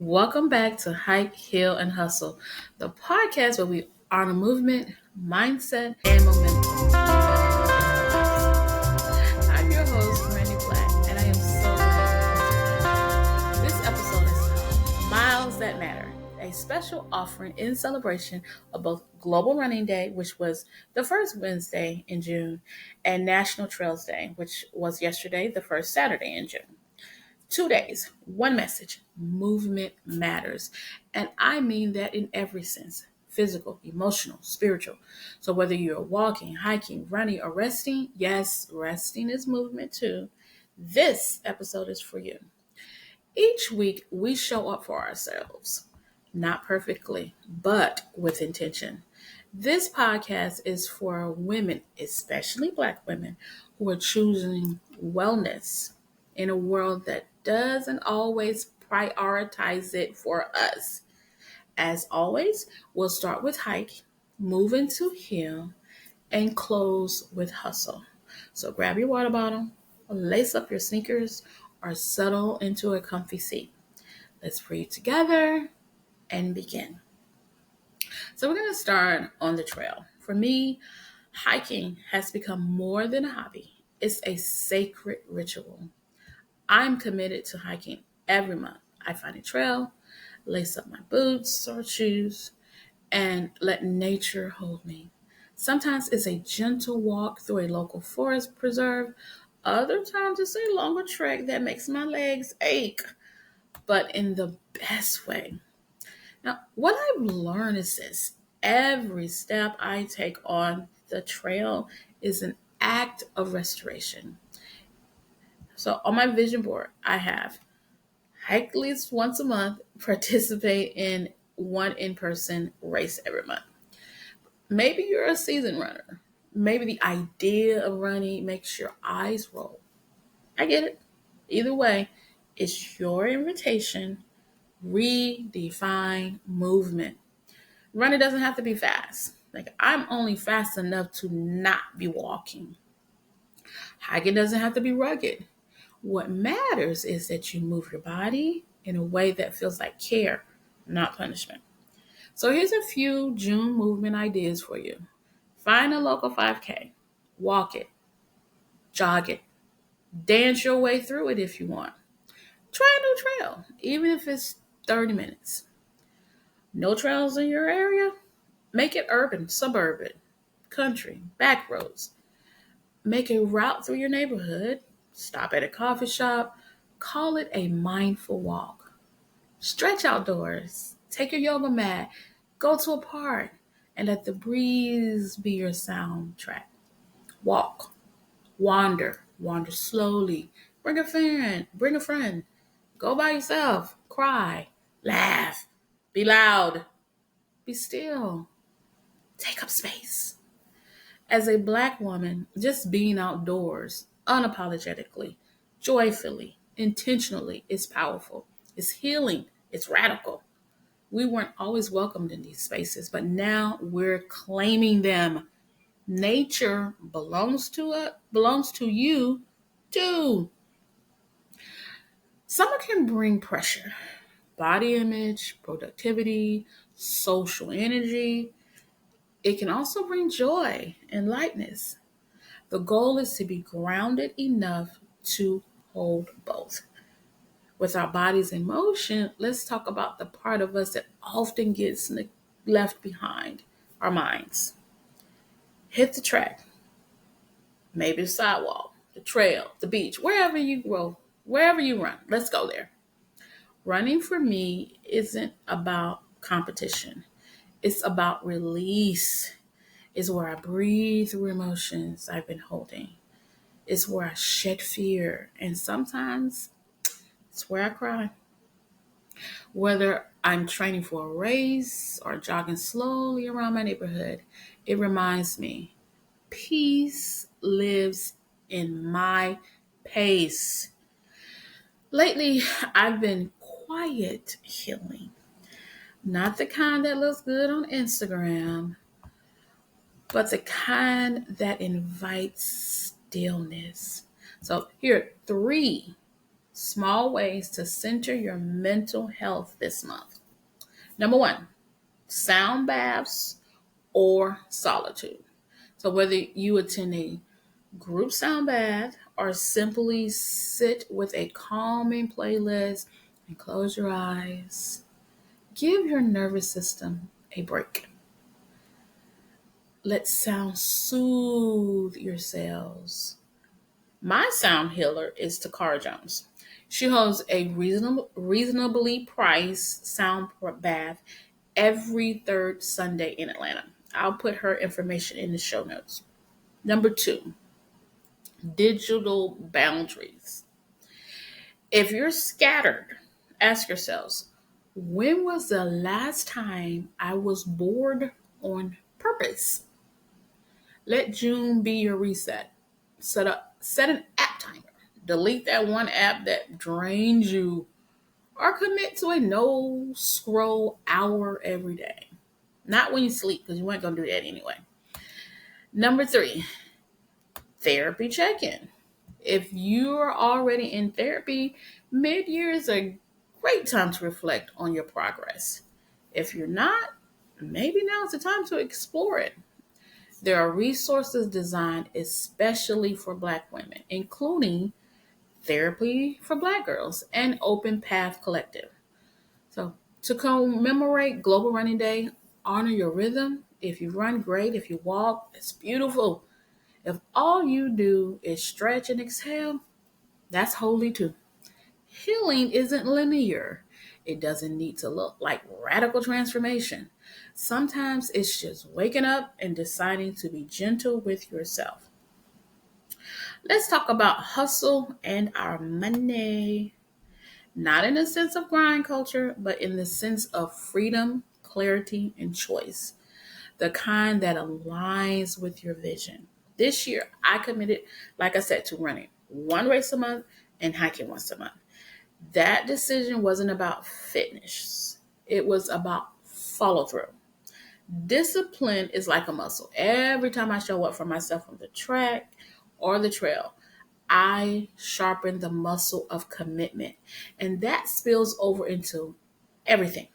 Welcome back to Hike, Heal, and Hustle, the podcast where we honor movement, mindset, and momentum. I'm your host, Randi Black, and I am so glad you're here today. This episode is called Miles That Matter, a special offering in celebration of both Global Running Day, which was the first Wednesday in June, and National Trails Day, which was yesterday, the first Saturday in June. 2 days, one message: movement matters. And I mean that in every sense: physical, emotional, spiritual. So whether you're walking, hiking, running, or resting, yes, resting is movement too. This episode is for you. Each week, we show up for ourselves, not perfectly, but with intention. This podcast is for women, especially Black women, who are choosing wellness in a world that doesn't always prioritize it for us. As always, we'll start with hike, move into heal, and close with hustle. So grab your water bottle, lace up your sneakers, or settle into a comfy seat. Let's breathe together and begin. So we're going to start on the trail. For me, hiking has become more than a hobby. It's a sacred ritual. I'm committed to hiking every month. I find a trail, lace up my boots or shoes, and let nature hold me. Sometimes it's a gentle walk through a local forest preserve. Other times it's a longer trek that makes my legs ache, but in the best way. Now, what I've learned is this: every step I take on the trail is an act of restoration. So on my vision board, I have hike at least once a month, participate in one in-person race every month. Maybe you're a seasoned runner. Maybe the idea of running makes your eyes roll. I get it. Either way, it's your invitation. Redefine movement. Running doesn't have to be fast. Like, I'm only fast enough to not be walking. Hiking doesn't have to be rugged. What matters is that you move your body in a way that feels like care, not punishment. So here's a few June movement ideas for you. Find a local 5K, walk it, jog it, dance your way through it if you want. Try a new trail, even if it's 30 minutes. No trails in your area? Make it urban, suburban, country, back roads. Make a route through your neighborhood. Stop at a coffee shop. Call it a mindful walk. Stretch outdoors. Take your yoga mat. Go to a park and let the breeze be your soundtrack. Walk. Wander slowly. Bring a friend. Go by yourself. Cry. Laugh. Be loud. Be still. Take up space. As a Black woman, just being outdoors, unapologetically, joyfully, intentionally, is powerful. It's healing. It's radical. We weren't always welcomed in these spaces, but now we're claiming them. Nature belongs to you too. Summer can bring pressure, body image, productivity, social energy. It can also bring joy and lightness. The goal is to be grounded enough to hold both. With our bodies in motion, let's talk about the part of us that often gets left behind: our minds. Hit the track, maybe the sidewalk, the trail, the beach, wherever you run. Let's go there. Running for me isn't about competition. It's about release. It's where I breathe through emotions I've been holding. It's where I shed fear. And sometimes it's where I cry. Whether I'm training for a race or jogging slowly around my neighborhood, it reminds me peace lives in my pace. Lately, I've been quiet healing. Not the kind that looks good on Instagram, but the kind that invites stillness. So here are three. Small ways to center your mental health this month. Number one, sound baths or solitude. So whether you attend a group sound bath or simply sit with a calming playlist and close your eyes, give your nervous system a break. Let sound soothe your cells. My sound healer is Takara Jones. She holds a reasonably priced sound bath every third Sunday in Atlanta. I'll put her information in the show notes. Number two, digital boundaries. If you're scattered, ask yourselves, when was the last time I was bored on purpose? Let June be your reset. Set an app timer. Delete that one app that drains you or commit to a no scroll hour every day. Not when you sleep, because you weren't going to do that anyway. Number three, therapy check-in. If you're already in therapy, mid-year is a great time to reflect on your progress. If you're not, maybe now is the time to explore it. There are resources designed especially for Black women, including Therapy for Black Girls and Open Path Collective. So, to commemorate Global Running Day, honor your rhythm. If you run, great. If you walk, it's beautiful. If all you do is stretch and exhale, that's holy too. Healing isn't linear. It doesn't need to look like radical transformation. Sometimes it's just waking up and deciding to be gentle with yourself. Let's talk about hustle and our money. Not in the sense of grind culture, but in the sense of freedom, clarity, and choice. The kind that aligns with your vision. This year, I committed, like I said, to running one race a month and hiking once a month. That decision wasn't about fitness. It was about follow through. Discipline is like a muscle. Every time I show up for myself on the track or the trail, I sharpen the muscle of commitment. And that spills over into everything.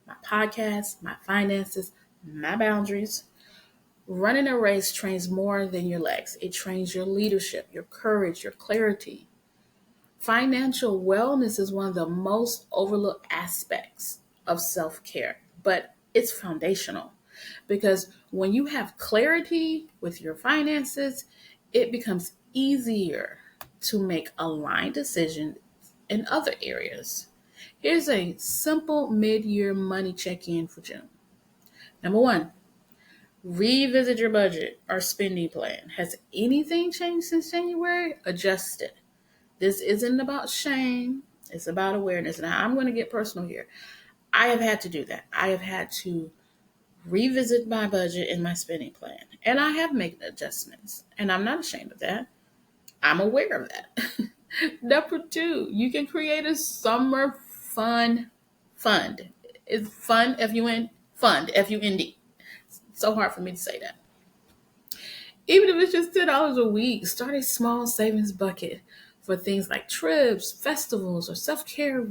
My podcast, my finances, my boundaries. Running a race trains more than your legs. It trains your leadership, your courage, your clarity. Financial wellness is one of the most overlooked aspects of self-care, but it's foundational because when you have clarity with your finances, it becomes easier to make aligned decisions in other areas. Here's a simple mid-year money check-in for June. Number one, revisit your budget or spending plan. Has anything changed since January? Adjust it. This isn't about shame. It's about awareness. Now, I'm going to get personal here. I have had to do that. I have had to revisit my budget and my spending plan. And I have made adjustments. And I'm not ashamed of that. I'm aware of that. Number two, you can create a summer fun fund. It's fun, F-U-N, fund, F-U-N-D. It's so hard for me to say that. Even if it's just $10 a week, start a small savings bucket for things like trips, festivals, or self-care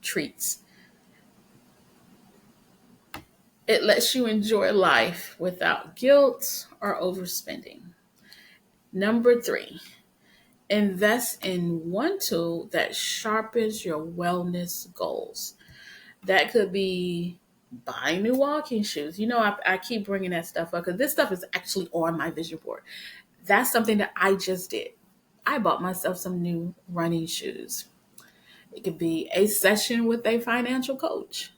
treats. It lets you enjoy life without guilt or overspending. Number three, invest in one tool that sharpens your wellness goals. That could be buying new walking shoes. You know, I keep bringing that stuff up because this stuff is actually on my vision board. That's something that I just did. I bought myself some new running shoes. It could be a session with a financial coach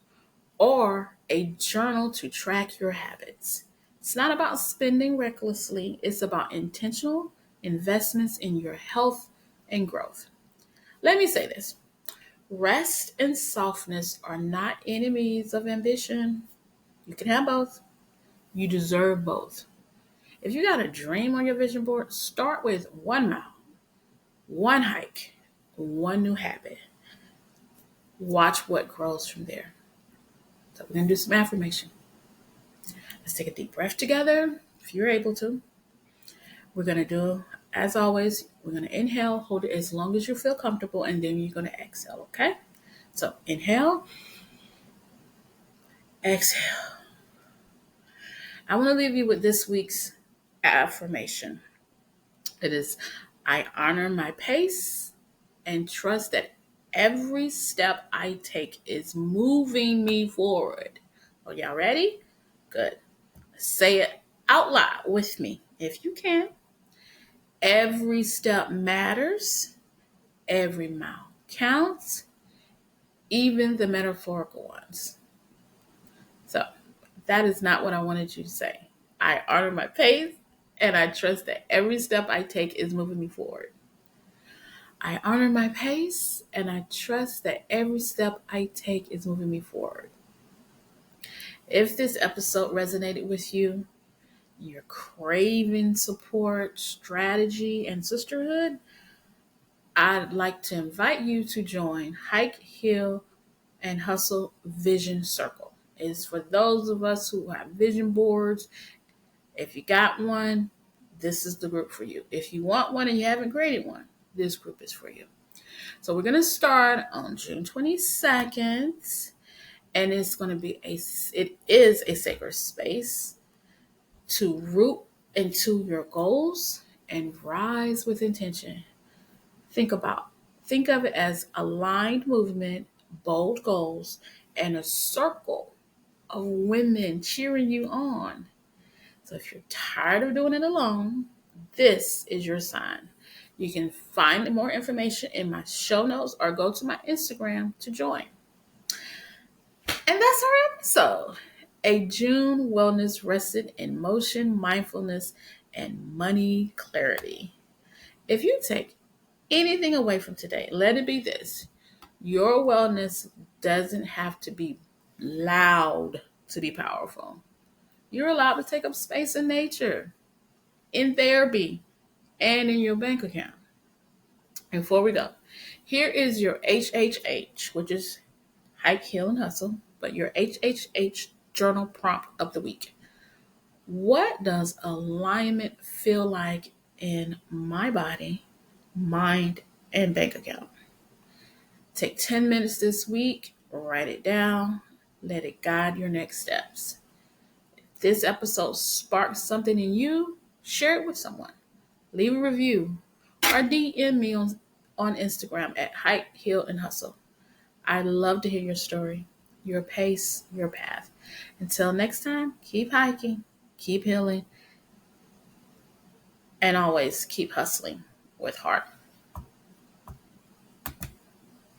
or a journal to track your habits. It's not about spending recklessly. It's about intentional investments in your health and growth. Let me say this. Rest and softness are not enemies of ambition. You can have both. You deserve both. If you got a dream on your vision board, start with 1 mile, one hike, one new habit. Watch what grows from there. So we're going to do some affirmation. Let's take a deep breath together, if you're able to. We're going to do, as always, We're going to inhale, hold it as long as you feel comfortable, and then you're going to exhale, okay? So inhale, exhale. I want to leave you with this week's affirmation. It is, I honor my pace and trust that every step I take is moving me forward. Are y'all ready? Good. Say it out loud with me if you can. Every step matters. Every mile counts, even the metaphorical ones. So that is not what I wanted you to say. I honor my pace and I trust that every step I take is moving me forward. I honor my pace and I trust that every step I take is moving me forward. If this episode resonated with you, you're craving support, strategy, and sisterhood, I'd like to invite you to join Hike, Heal, and Hustle Vision Circle. It's for those of us who have vision boards. If you got one, this is the group for you. If you want one and you haven't created one, this group is for you. So we're going to start on June 22nd, and it is a sacred space to root into your goals and rise with intention. Think of it as aligned movement, bold goals, and a circle of women cheering you on. So if you're tired of doing it alone, this is your sign. You can find more information in my show notes or go to my Instagram to join. And that's our episode. A June wellness rested in motion, mindfulness, and money clarity. If you take anything away from today, let it be this. Your wellness doesn't have to be loud to be powerful. You're allowed to take up space in nature, in therapy, and in your bank account. And before we go, here is your HHH, which is Hike, Heal, and Hustle, but your HHH journal prompt of the week. What does alignment feel like in my body, mind, and bank account? Take 10 minutes this week, write it down, let it guide your next steps. If this episode sparks something in you, share it with someone. Leave a review or DM me on Instagram at Hike, Heal, and Hustle. I love to hear your story, your pace, your path. Until next time, keep hiking, keep healing, and always keep hustling with heart.